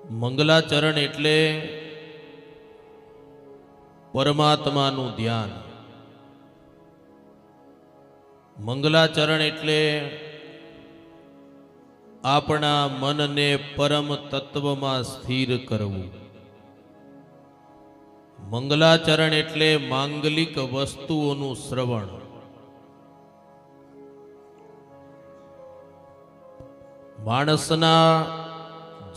મંગલાચરણ એટલે પરમાત્માનું ધ્યાન. મંગલાચરણ એટલે આપણા મનને પરમ તત્વમાં સ્થિર કરવું. મંગલાચરણ એટલે માંગલિક વસ્તુઓનું શ્રવણ. માણસના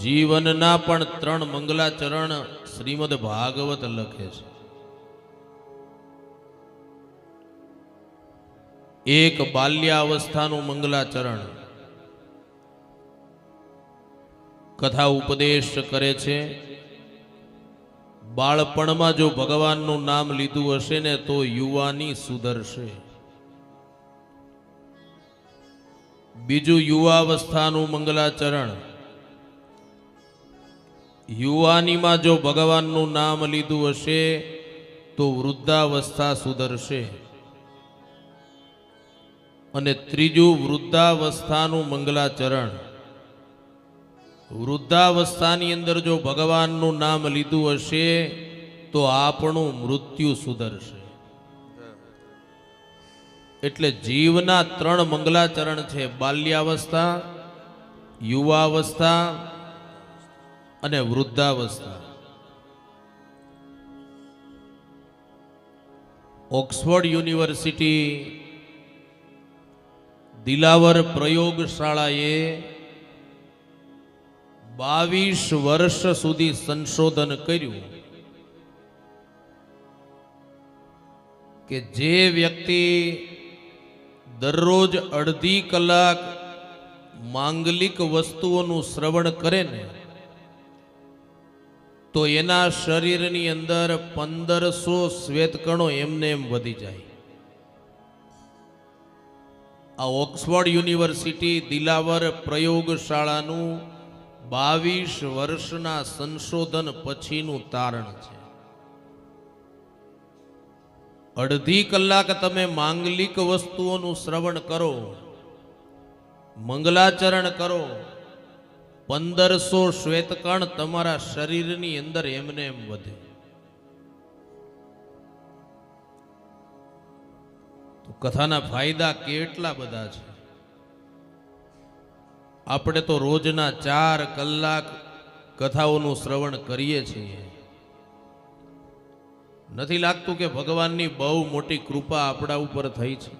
જીવનના પણ 3 મંગલાચરણ શ્રીમદ ભાગવત લખે છે. એક બાલ્યાવસ્થાનું મંગલાચરણ, કથા ઉપદેશ કરે છે. બાળપણમાં જો ભગવાનનું નામ લીધું હશે ને તો યુવાની સુધરશે. બીજું યુવાવસ્થાનું મંગલાચરણ, યુવાનીમાં જો ભગવાનનું નામ લીધું હશે તો વૃદ્ધાવસ્થા સુધરશે. અને ત્રીજું વૃદ્ધાવસ્થાનું મંગલાચરણ, વૃદ્ધાવસ્થાની અંદર જો ભગવાનનું નામ લીધું હશે તો આપણું મૃત્યુ સુધરશે. એટલે જીવના 3 મંગલાચરણ છે: બાલ્યાવસ્થા, યુવાવસ્થા અને વૃદ્ધાવસ્થા. ઓક્સફર્ડ યુનિવર્સિટી દિલાવર પ્રયોગશાળાએ 22 વર્ષ સુધી સંશોધન કર્યું કે જે વ્યક્તિ દરરોજ અડધી કલાક માંગલિક વસ્તુઓનું શ્રવણ કરે ને તો એના શરીરની અંદર 1500 શ્વેતકણો એમને એમ વધી જાય. આ ઓક્સફર્ડ યુનિવર્સિટી દિલાવર પ્રયોગશાળાનું 22 વર્ષના સંશોધન પછીનું તારણ છે. અડધી કલાક તમે માંગલિક વસ્તુઓનું શ્રવણ કરો, મંગલાચરણ કરો, 1500 શ્વેતકણ તમારા શરીરની અંદર એમને એમ વધે. તો કથાના ફાયદા કેટલા બધા છે. આપણે તો રોજના 4 કલાક કથાઓનું શ્રવણ કરીએ છીએ. નથી લાગતું કે ભગવાનની બહુ મોટી કૃપા આપણા ઉપર થઈ છે?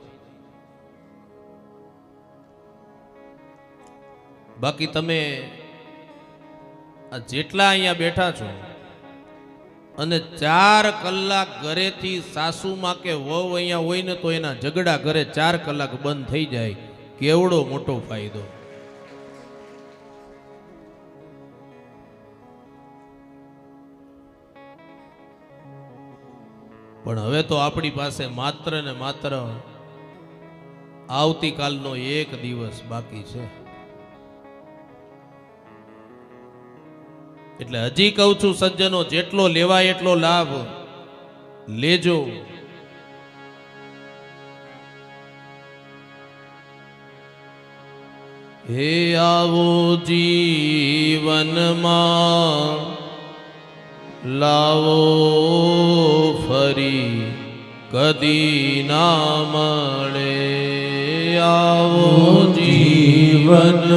બાકી તમે જેટલા અહીંયા બેઠા છો અને 4 કલાક ઘરેથી સાસુમાં કે વહુ અહીંયા હોય ને તો એના ઝઘડા ઘરે 4 કલાક બંધ થઈ જાય. કેવડો મોટો ફાયદો. પણ હવે તો આપણી પાસે માત્ર ને માત્ર આવતીકાલનો 1 દિવસ બાકી છે. એટલે હજી કહું છું સજ્જનો, જેટલો લેવાય એટલો લાભ લેજો. હે આવો જીવનમાં લાવો ફરી કદી ના મળે. આવો જીવનમાં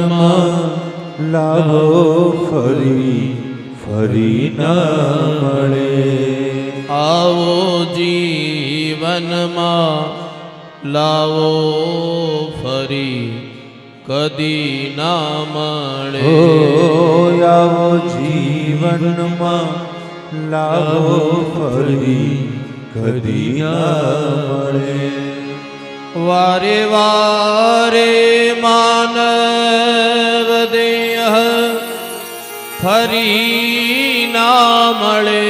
લાવો ફરી ના મળે. આવો જીવનમાં લાવો ફરી કદી ના મળે. આવો જીવનમાં લાવો ફરી કદી ના મળે. વારે વારે માનવ દેહ ફરી ના મળે.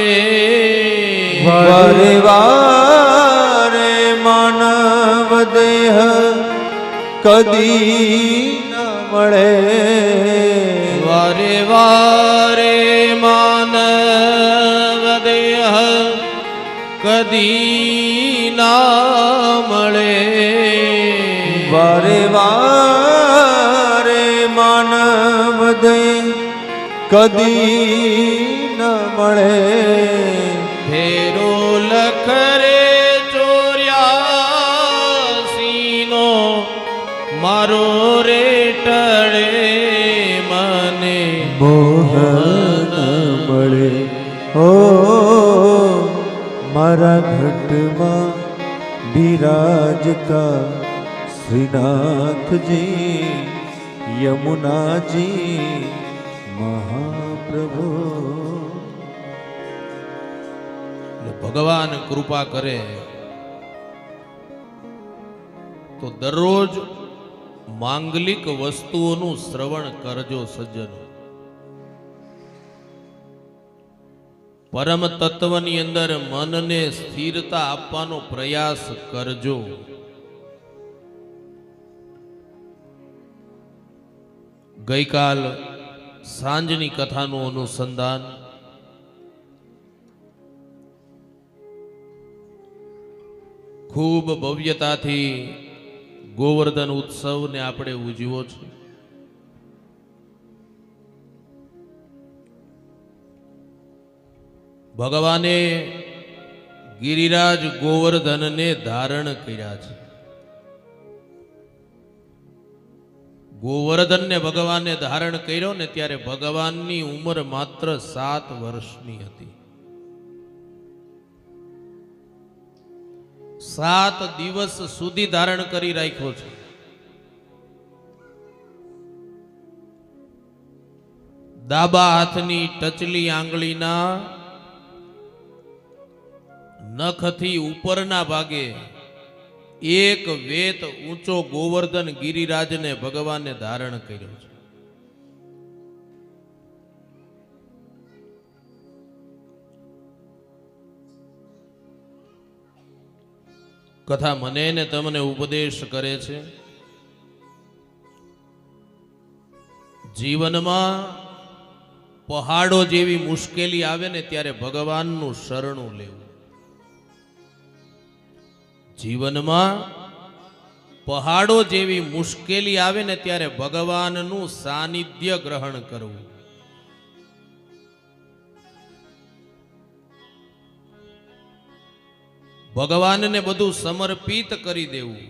વારે વારે માનવ દેહ કદી ના મળે. વારે વારે માનવ દેહ કદી ના મળે. વારે વારે માનવ દેહ કદી ન મળે. ફેરો લખરે ચોર્યાસીનો મારો રે ટળે મને મોહ ન મળે. ઓ મારા ઘટમાં બિરાજતા શ્રીનાથજી યમુનાજી મહાપ્રભુ. ભગવાન કૃપા કરે તો દરરોજ માંગલિક વસ્તુઓનું શ્રવણ કરજો સજ્જન. પરમ તત્વની અંદર મનને સ્થિરતા આપવાનો પ્રયાસ કરજો. ગઈકાલ સાંજની કથાનું અનુસંધાન ખૂબ ભવ્યતાથી ગોવર્ધન ઉત્સવને આપણે ઉજવ્યો છે. ભગવાને ગિરિરાજ ગોવર્ધનને ધારણ કર્યા છે. ગોવર્ધનને ભગવાને ધારણ કર્યો ને ત્યારે ભગવાનની ઉંમર માત્ર 7 વર્ષની હતી. 7 દિવસ સુધી ધારણ કરી રાખ્યો છે. ડાબા હાથની ટચલી આંગળીના નખથી ઉપરના ભાગે એક વેત ઊંચો ગોવર્ધન ગિરિરાજને ભગવાને ધારણ કર્યો છે. કથા મને ને તમને ઉપદેશ કરે છે જીવનમાં પહાડો જેવી મુશ્કેલી આવે ને ત્યારે ભગવાનનું શરણું લેવું. જીવનમાં પહાડો જેવી મુશ્કેલી આવે ને ત્યારે ભગવાનનું સાનિધ્ય ગ્રહણ કરવું. ભગવાનને બધું સમર્પિત કરી દેવું.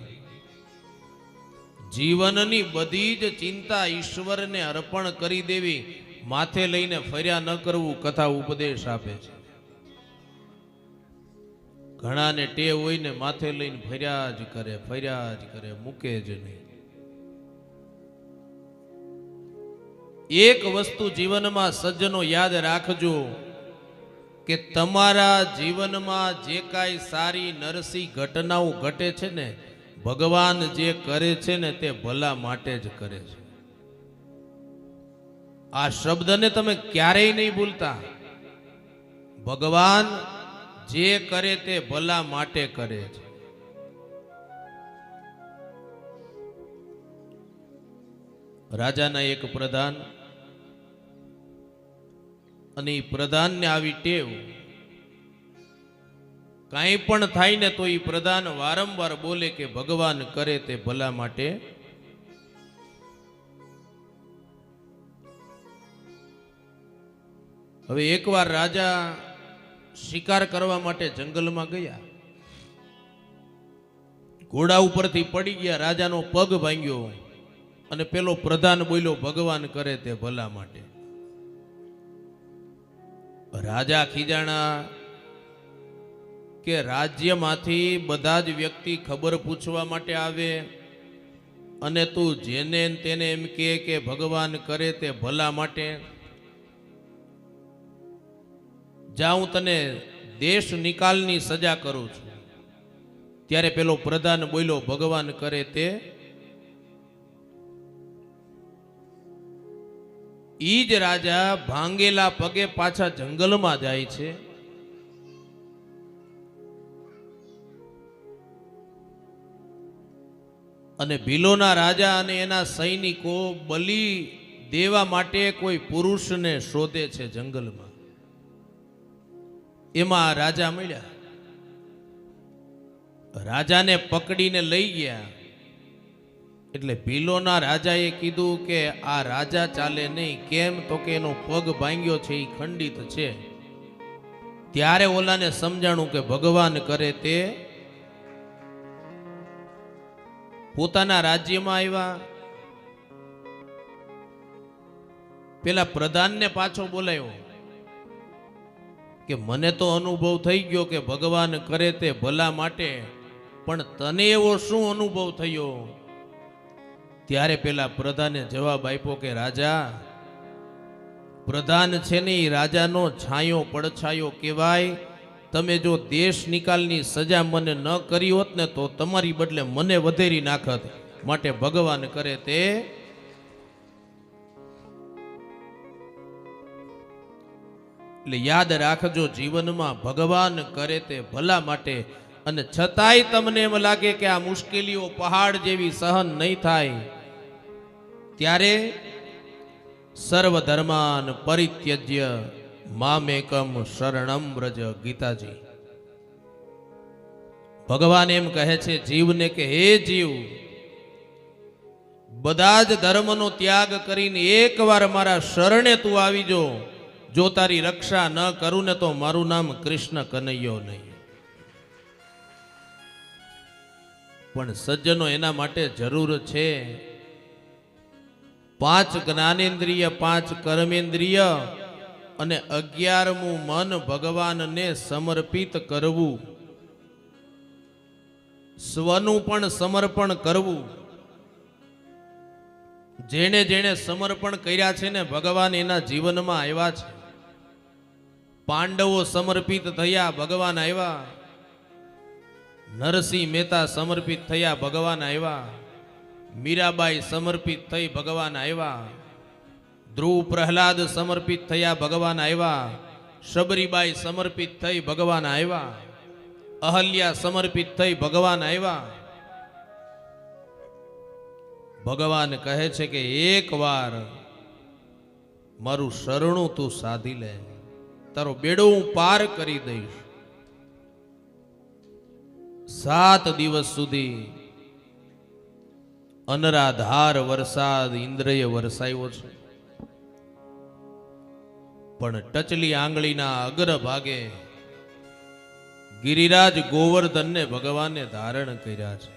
જીવનની બધી જ ચિંતા ઈશ્વરને અર્પણ કરી દેવી. માથે લઈને ફર્યા ન કરવું કથા ઉપદેશ આપે છે. ઘણાને ટેવ હોય ને માથે લઈને ફર્યા જ કરે મૂકે જ નહીં. એક વસ્તુ જીવનમાં સજ્જનો યાદ રાખજો કે તમારા જીવનમાં જે કાંઈ સારી નરસી ઘટનાઓ ઘટે છે ને ભગવાન જે કરે છે ને તે ભલા માટે જ કરે છે. આ શબ્દને તમે ક્યારેય નહીં ભૂલતા. ભગવાન જે કરે તે ભલા માટે કરે છે. રાજાના એક પ્રધાન અને એ પ્રધાનને આવી ટેવ, કાંઈ પણ થાય ને તો એ પ્રધાન વારંવાર બોલે કે ભગવાન કરે તે ભલા માટે. હવે એકવાર રાજા શિકાર કરવા માટે જંગલમાં ગયા. ઘોડા ઉપરથી પડી ગયા, રાજાનો પગ ભાંગ્યો અને પેલો પ્રધાન બોલ્યો ભગવાન કરે તે ભલા માટે. રાજા ખીજાણા કે રાજ્યમાંથી બધા જ વ્યક્તિ ખબર પૂછવા માટે આવે અને તું જેને તેને એમ કહે કે ભગવાન કરે તે ભલા માટે. જા હું તને દેશ નિકાલની સજા કરું છું. ત્યારે પેલો પ્રધાન બોલ્યો ભગવાન કરે તે. ઈ જ રાજા ભાંગેલા પગે પાછા જંગલમાં જાય છે. અને ભીલોના રાજા અને એના સૈનિકો બલી દેવા માટે કોઈ પુરુષને શોધે છે જંગલમાં. એમાં રાજા મળ્યા. રાજાને પકડીને લઈ ગયા. એટલે ભીલોના રાજાએ કીધું કે આ રાજા ચાલે નહીં. કેમ? તો કે એનો પગ ભાંગ્યો છે, એ ખંડિત છે. ત્યારે ઓલાને સમજાણું કે ભગવાન કરે તે. પોતાના રાજ્યમાં આવ્યા. પેલા પ્રધાનને પાછો બોલાયો કે મને તો અનુભવ થઈ ગયો કે ભગવાન કરે તે ભલા માટે, પણ તને એવો શું અનુભવ થયો? ત્યારે પેલા પ્રધાને જવાબ આપ્યો કે રાજા, પ્રધાન છે ને એ રાજાનો છાંયો પડછાયો કહેવાય. તમે જો દેશ નિકાલની સજા મને ન કરી હોત ને તો તમારી બદલે મને વધેરી નાખત. માટે ભગવાન કરે તે. એટલે યાદ રાખજો, જીવનમાં ભગવાન કરે તે ભલા માટે. અને છતાંય તમને એમ લાગે કે આ મુશ્કેલીઓ પહાડ જેવી સહન નહીં થાય, ત્યારે સર્વધર્માન પરિત્યજ્ય મામેકમ શરણમ વ્રજ. ગીતાજી. ભગવાન એમ કહે છે જીવને કે હે જીવ, બધા જ ધર્મનો ત્યાગ કરીને એકવાર મારા શરણે તું આવી જો. જો તારી રક્ષા ન કરું ને તો મારું નામ કૃષ્ણ કનૈયો નહીં. પણ સજ્જનો એના માટે જરૂર છે 5 જ્ઞાનેન્દ્રિય, 5 કર્મેન્દ્રિય અને 11મું મન ભગવાનને સમર્પિત કરવું. સ્વનું પણ સમર્પણ કરવું. જેણે જેણે સમર્પણ કર્યા છે ને ભગવાન એના જીવનમાં આવ્યા છે. પાંડવો સમર્પિત થયા, ભગવાન આવ્યા. નરસિંહ મહેતા સમર્પિત થયા, ભગવાન આવ્યા. મીરાબાઈ સમર્પિત થઈ, ભગવાન આવ્યા. ધ્રુવ પ્રહલાદ સમર્પિત થયા, ભગવાન આવ્યા. શબરીબાઈ સમર્પિત થઈ, ભગવાન આવ્યા. અહલ્યા સમર્પિત થઈ, ભગવાન આવ્યા. ભગવાન કહે છે કે એકવાર મારું શરણું તું સાધી લે, તારો બેડો હું પાર કરી દઈશ. 7 દિવસ સુધી અનરાધાર વરસાદ ઇન્દ્રએ વરસાવ્યો છે, પણ ટચલી આંગળીના અગ્ર ભાગે ગિરિરાજ ગોવર્ધનને ભગવાને ધારણ કર્યા છે.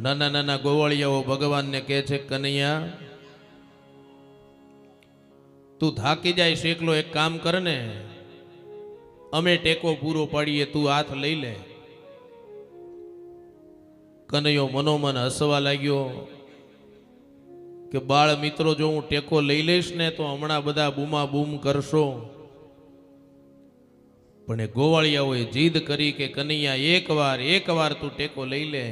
નાના નાના ગોવાળિયાઓ ભગવાનને કહે છે કનૈયા, તું થાકી જાય છે એકલો, એક કામ કર ને, અમે ટેકો પૂરો પાડીએ, તું હાથ લઈ લે. કનૈયો મનોમન હસવા લાગ્યો કે બાળ મિત્રો, જો હું ટેકો લઈ લઈશ ને તો હમણાં બધા બૂમા બૂમ કરશો. પણ એ ગોવાળિયાઓએ જીદ કરી કે કનૈયા એકવાર તું ટેકો લઈ લે.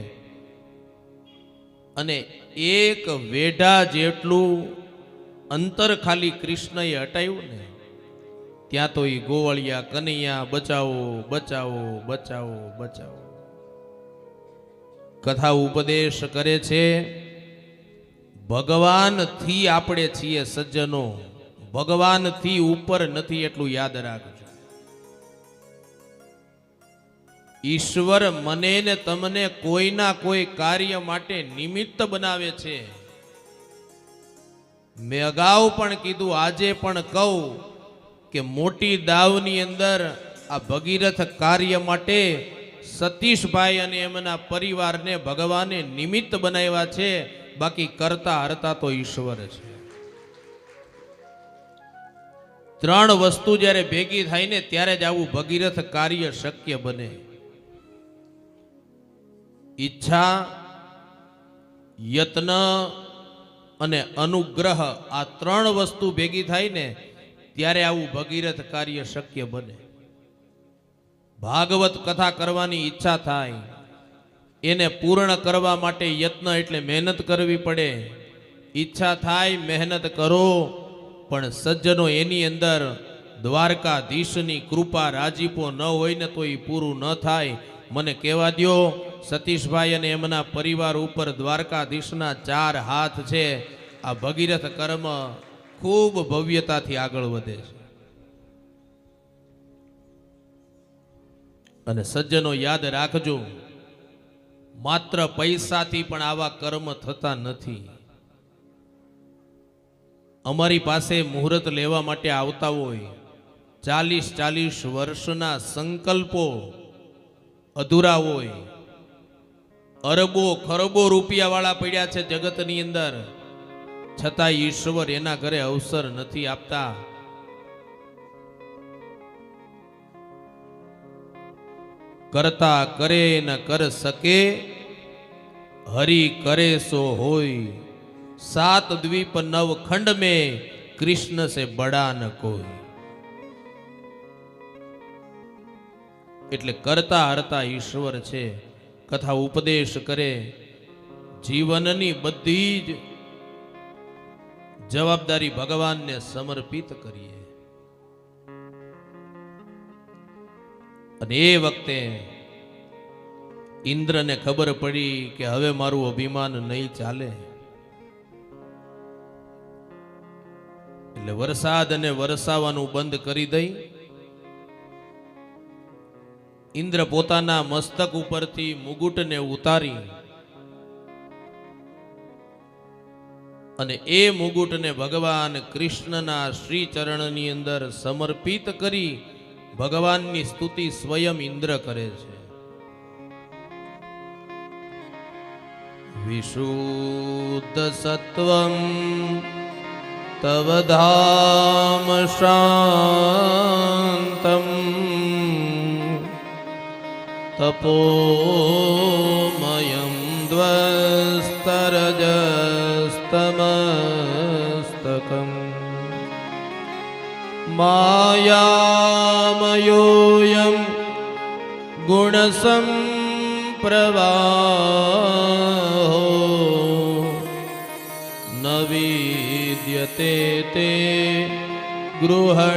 અને એક વેઢા જેટલું અંતર ખાલી કૃષ્ણએ હટાવ્યું ને, ત્યાં તો એ ગોવાળિયા કનૈયા બચાવો બચાવો બચાવો બચાવો કથા ઉપદેશ કરે છે. ભગવાનથી આપણે છીએ સજ્જનો, ભગવાનથી ઉપર નથી, એટલું યાદ રાખજો. ઈશ્વર મને ને તમને કોઈના કોઈ કાર્ય માટે નિમિત્ત બનાવે છે. મેં અગાઉ પણ કીધું, આજે પણ કહું કે મોટી દાવની અંદર આ ભગીરથ કાર્ય માટે સતીશભાઈ અને એમના પરિવારને ભગવાને નિમિત્ત બનાવ્યા છે. બાકી કરતા હરતા તો ઈશ્વર છે. 3 વસ્તુ જ્યારે ભેગી થાય ને ત્યારે જ આવું ભગીરથ કાર્ય શક્ય બને. ઈચ્છા, યત્ન અને અનુગ્રહ, આ 3 વસ્તુ ભેગી થાય ને ત્યારે આવું ભગીરથ કાર્ય શક્ય બને. ભાગવત કથા કરવાની ઈચ્છા થાય, એને પૂર્ણ કરવા માટે યત્ન એટલે મહેનત કરવી પડે. ઈચ્છા થાય, મહેનત કરો, પણ સજ્જનો એની અંદર દ્વારકાધીશની કૃપા રાજીપો ન હોય ને તો એ પૂરું ન થાય. મને કહેવા દો, સતીશભાઈ અને એમના પરિવાર ઉપર દ્વારકાધીશના 4 હાથ છે. આ ભગીરથ કર્મ ખૂબ ભવ્યતાથી આગળ વધે છે. અને સજ્જનો યાદ રાખજો, માત્ર પૈસાથી પણ આવા કર્મ થતા નથી. અમારી પાસે મુહૂર્ત લેવા માટે આવતા હોય, 40 વર્ષના સંકલ્પો અધૂરા હોય, અરબો ખરબો રૂપિયા વાળા પડ્યા છે જગતની અંદર, છતાં ઈશ્વર એના ઘરે અવસર નથી આપતા. કરતા કરે ન કર સકે, હરિ કરે સો હોય. 7 દ્વીપ 9 ખંડ में कृष्ण से बड़ा न कोई. એટલે કરતા હરતા ઈશ્વર છે. કથા ઉપદેશ કરે, જીવનની બધી જ જવાબદારી ભગવાનને સમર્પિત કરીએ. અને એ વખતે ઇન્દ્રને ખબર પડી કે હવે મારું અભિમાન નહીં ચાલે. એટલે વરસાદ અને વરસાવાનું બંધ કરી દઈ ઇન્દ્ર પોતાના મસ્તક ઉપરથી મુગુટને ઉતારી અને એ મુગુટને ભગવાન કૃષ્ણના શ્રી ચરણની અંદર સમર્પિત કરી ભગવાનની સ્તુતિ સ્વયં ઇન્દ્ર કરે છે. વિશુદ્ધ સત્વમ તવ ધામ શાંતમ તપોમયં દ્વસ્તરજસ્તમસ્તકમ માયામયોऽયં ગુણસંપ્રવાહો ન વિદ્યતે તે ગૃહણાનુબંધ.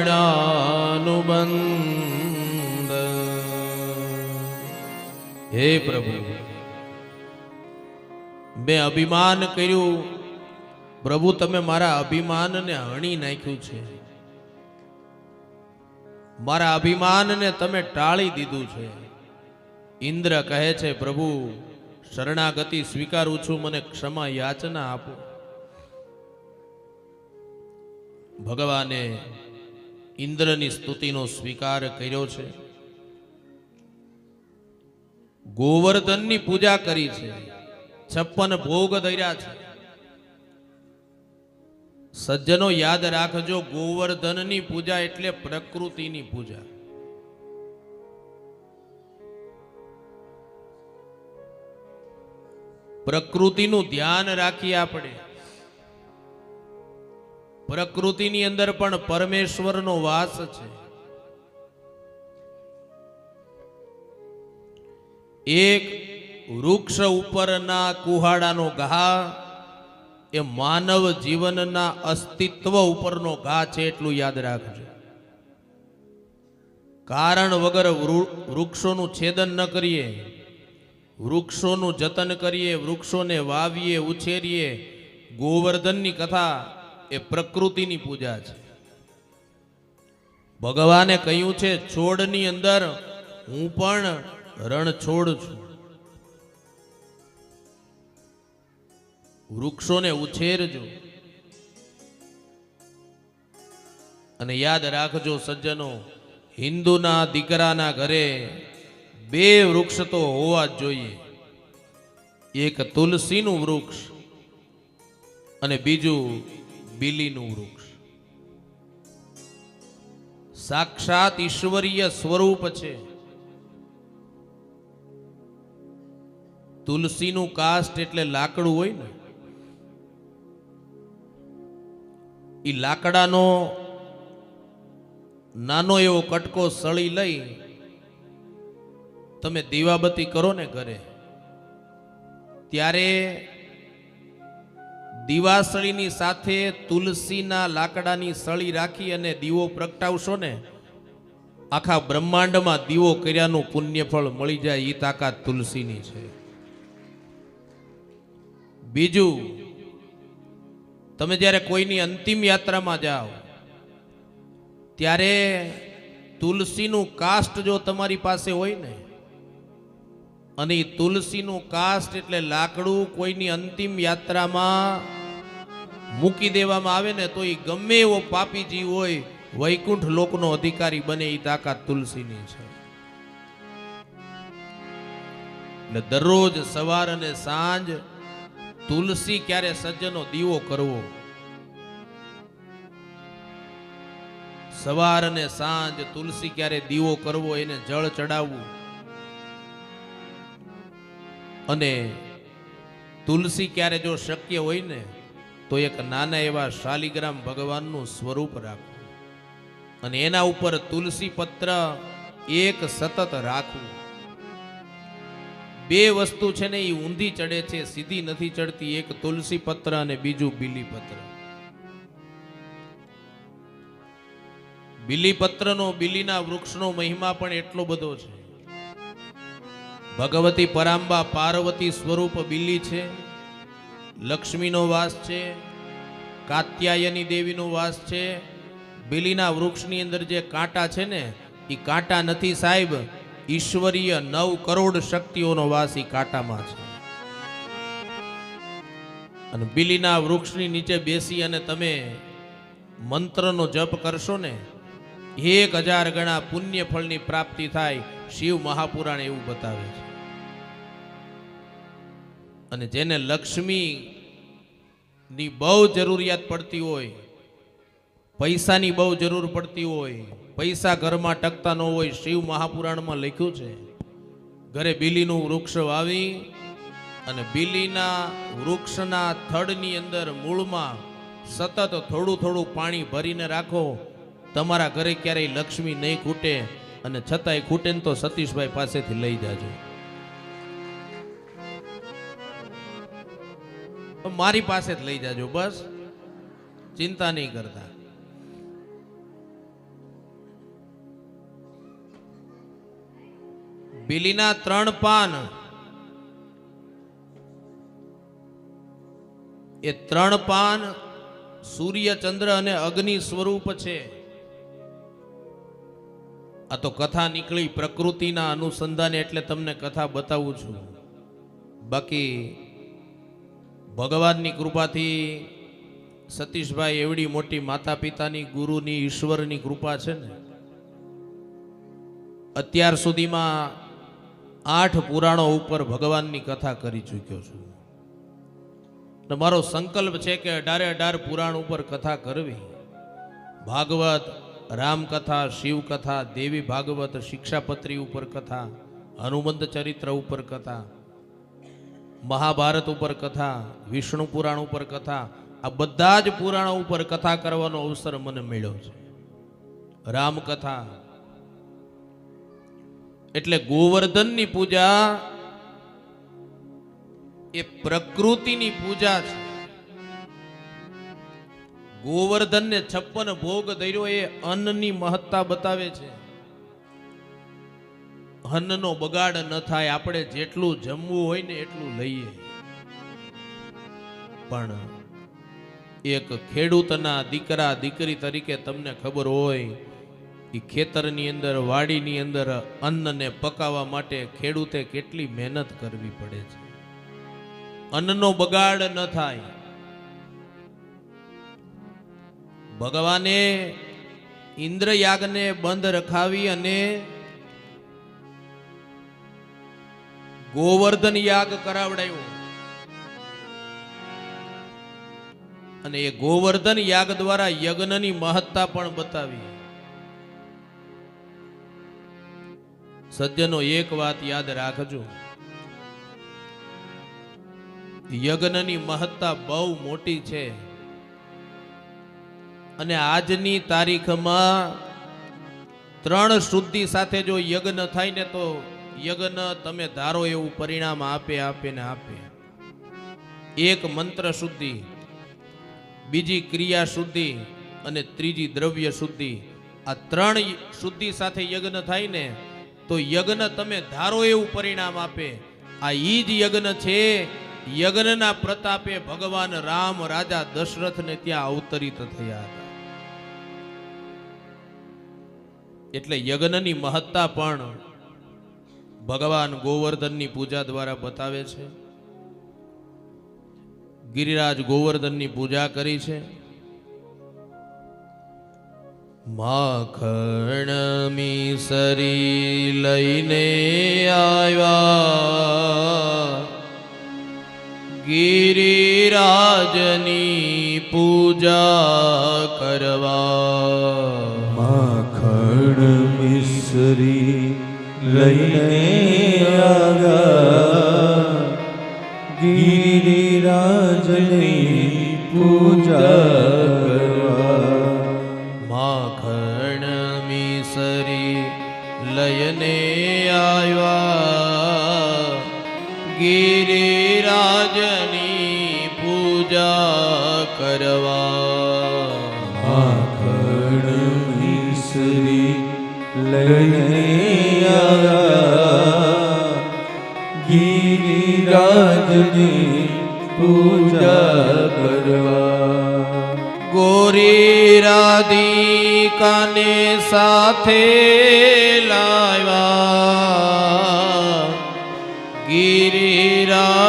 હે પ્રભુ, મેં અભિમાન કર્યું. પ્રભુ, તમે મારા અભિમાનને હણી નાખ્યું છે. મારા અભિમાનને તમે ટાળી દીધું છે. ઇન્દ્ર કહે છે, પ્રભુ શરણાગતિ સ્વીકારું છું, મને ક્ષમા યાચના આપો. ભગવાને ઇન્દ્રની સ્તુતિનો સ્વીકાર કર્યો છે. ગોવર્ધનની પૂજા કરી છે, 56 ભોગ ધર્યા છે. સજ્જનો યાદ રાખજો, ગોવર્ધનની પૂજા એટલે પ્રકૃતિની પૂજા. પ્રકૃતિનું ધ્યાન રાખીએ આપણે. પ્રકૃતિની અંદર પણ પરમેશ્વરનો વાસ છે. એક વૃક્ષ ઉપરના કુહાડાનો ઘા એ માનવ જીવનના અસ્તિત્વ ઉપરનો ઘા છે, એટલું યાદ રાખજો. કારણ વગર વૃક્ષોનું છેદન ન કરીએ, વૃક્ષોનું જતન કરીએ, વૃક્ષોને વાવીએ, ઉછેરીએ. ગોવર્ધનની કથા એ પ્રકૃતિની પૂજા છે. ભગવાને કહ્યું છે, છોડની અંદર હું પણ રણછોડ છું. વૃક્ષોને ઉછેરજો. અને યાદ રાખજો સજ્જનો, હિન્દુના દીકરાના ઘરે 2 વૃક્ષ તો હોવા જ જોઈએ. એક તુલસીનું વૃક્ષ અને બીજું બીલીનું વૃક્ષ. સાક્ષાત ઈશ્વરીય સ્વરૂપ છે. તુલસીનું કાષ્ટ એટલે લાકડું હોય ને, એ લાકડાનો નાનો એવો કટકો સળી લઈ તમે દીવાબત્તી કરો ને ઘરે, ત્યારે દીવાસળીની સાથે તુલસીના લાકડાની સળી રાખી અને દીવો પ્રગટાવશો ને, આખા બ્રહ્માંડમાં દીવો કર્યાનું પુણ્યફળ મળી જાય. એ તાકાત તુલસીની છે. બીજું, તમે જ્યારે કોઈની અંતિમ યાત્રામાં જાઓ ત્યારે તુલસીનું કાષ્ટ જો તમારી પાસે હોય ને, અને એ તુલસીનું કાષ્ટ એટલે લાકડું કોઈની અંતિમ યાત્રામાં મૂકી દેવામાં આવે ને, તો એ ગમે એવો પાપી જીવ હોય વૈકુંઠ લોકનો અધિકારી બને, એ તાકાત તુલસીની છે. એટલે દરરોજ સવાર અને સાંજ તુલસી ક્યારે સજ્જનો દીવો કરવો, સવાર અને સાંજ તુલસી ક્યારે દીવો કરવો, એને જળ ચડાવવું. અને તુલસી ક્યારે જો શક્ય હોય ને તો એક નાના એવા શાલિગ્રામ ભગવાનનું સ્વરૂપ રાખવું અને એના ઉપર તુલસી પત્ર એક સતત રાખવું. બે વસ્તુ છે ને એ ઊંધી ચડે છે, સીધી નથી ચડતી. એક તુલસી પત્ર અને બીજું બીલીપત્ર. બીલીપત્રનો, બીલીના વૃક્ષનો મહિમા પણ એટલો બધો છે. ભગવતી પરાંબા પાર્વતી સ્વરૂપ બીલી છે, લક્ષ્મીનો વાસ છે, કાત્યાયની દેવીનો વાસ છે. બીલીના વૃક્ષની અંદર જે કાંટા છે ને એ કાંટા નથી સાહેબ, ઈશ્વરીય 9 કરોડ શક્તિઓનો વાસ એ કાંટામાં છે. અને બીલીના વૃક્ષની નીચે બેસી અને તમે મંત્રનો જપ કરશો ને 1000 ગણા પુણ્ય ફળની પ્રાપ્તિ થાય. શિવ મહાપુરાણ એવું બતાવે છે. અને જેને લક્ષ્મી ની બહુ જરૂરિયાત પડતી હોય, પૈસાની બહુ જરૂર પડતી હોય, પૈસા ઘરમાં ટકતા ન હોય, શિવ મહાપુરાણમાં લખ્યું છે ઘરે બીલીનું વૃક્ષ વાવી અને બીલીના વૃક્ષના થડની અંદર મૂળમાં સતત થોડું થોડું પાણી ભરીને રાખો. તમારા ઘરે ક્યારેય લક્ષ્મી નહીં ખૂટે, અને છતાંય ખૂટે ને તો સતીશભાઈ પાસેથી લઈ જાજો. મારી પાસે જ લઈ જાજો, બસ ચિંતા નહીં કરતા. બીલીના 3 પાન, એ 3 પાન સૂર્ય, ચંદ્ર અને અગ્નિ સ્વરૂપ છે. આ તો કથા નીકળી પ્રકૃતિના અનુસંધાને, એટલે તમને કથા બતાવું છું. બાકી ભગવાનની કૃપાથી સતીશભાઈ એવડી મોટી માતા પિતાની, ગુરુની, ઈશ્વરની કૃપા છે ને, અત્યાર સુધીમાં 8 પુરાણો ઉપર ભગવાનની કથા કરી ચૂક્યો છું. મારો સંકલ્પ છે કે 18 પુરાણ ઉપર કથા કરવી. ભાગવત, રામકથા, શિવકથા, દેવી ભાગવત, શિક્ષાપત્રી ઉપર કથા, હનુમંત ચરિત્ર ઉપર કથા, મહાભારત ઉપર કથા, વિષ્ણુ પુરાણ ઉપર કથા, આ બધા જ પુરાણો ઉપર કથા કરવાનો અવસર મને મળ્યો છે. રામકથા એટલે ગોવર્ધનની પૂજા એ પ્રકૃતિની પૂજા છે. ગોવર્ધનને 56 ભોગ દર્યો એ અન્નની મહત્તા બતાવે છે. અન્નનો બગાડ ન થાય, આપણે જેટલું જમવું હોય ને એટલું લઈએ. પણ એક ખેડૂતના દીકરા દીકરી તરીકે તમને ખબર હોય, એ ખેતરની અંદર, વાડીની અંદર અન્નને પકાવવા માટે ખેડૂતે કેટલી મહેનત કરવી પડે છે. અન્નનો બગાડ ન થાય. ભગવાને ઇન્દ્રયાગને બંધ રખાવી અને ગોવર્ધન યાગ કરાવડાયો. અને એ ગોવર્ધન યાગ દ્વારા યજ્ઞની મહત્તા પણ બતાવી. સજ્જનો, એક વાત યાદ રાખજો, યજ્ઞની મહત્તા બહુ મોટી છે. અને આજની તારીખમાં 3 શુદ્ધિ સાથે જો યજ્ઞ થાય ને તો યજ્ઞ તમે ધારો એવું પરિણામ આપે ને આપે. એક મંત્ર શુદ્ધિ, બીજી ક્રિયા શુદ્ધિ અને ત્રીજી દ્રવ્ય શુદ્ધિ. આ 3 શુદ્ધિ સાથે યજ્ઞ થાય ને તો યજ્ઞ તમે ધારો એવું પરિણામ આપે. આ ઈ જ યજ્ઞ છે. યજ્ઞના પ્રતાપે ભગવાન રામ રાજા દશરથને ત્યાં અવતરિત થયા હતા. એટલે યજ્ઞની મહત્તા પણ ભગવાન ગોવર્ધનની પૂજા દ્વારા બતાવે છે. ગિરિરાજ ગોવર્ધનની પૂજા કરી છે. માખણ મિસરી લઈને આવ્યા ગિરિરાજની પૂજા કરવા. માખણ મિસરી લઈને આવ્યા ગિરિરાજની પૂજા કરવા. માખણ મિસરી લઈને આવ્યા ગિરિરાજની પૂજા કરવા. માખણ મિસરી લઈને આવ્યા ગિરિરાજની પૂજા કરવા. ગોરી રાધિકાને સાથે લાવ્યા ગિરિરાજની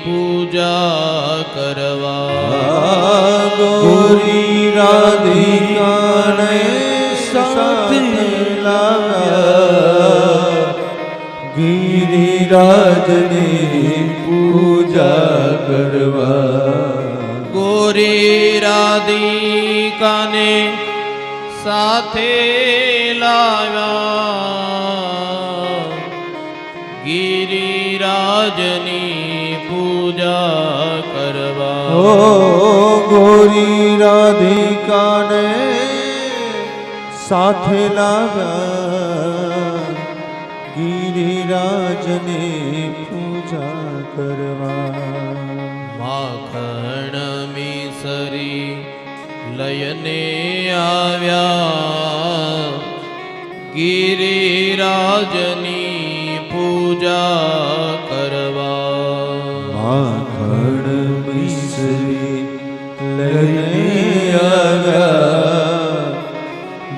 પૂજા કરવા. ગોરી રાધિકાને સાથે લાવ્યા ગિરિરાજની પૂજા કરવા. ગોરી રાધિકાને સાથે લાવ્યા ગિરિરાજની પૂજા કરવા. ઓ ગોરી રાધિકાને સાથે લાવ્યા ગિરિરાજની પૂજા કરવા. માખણ મિસરી લઈને આવ્યા ગિરિરાજની પૂજા કરવા. માખણ મિસરી લઈને આવ્યા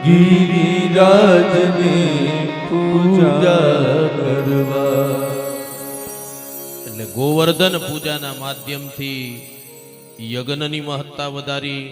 ગિરિરાજની પૂજા કરવા. એટલે ગોવર્ધન પૂજાના માધ્યમથી યજ્ઞની મહત્તા વધારી,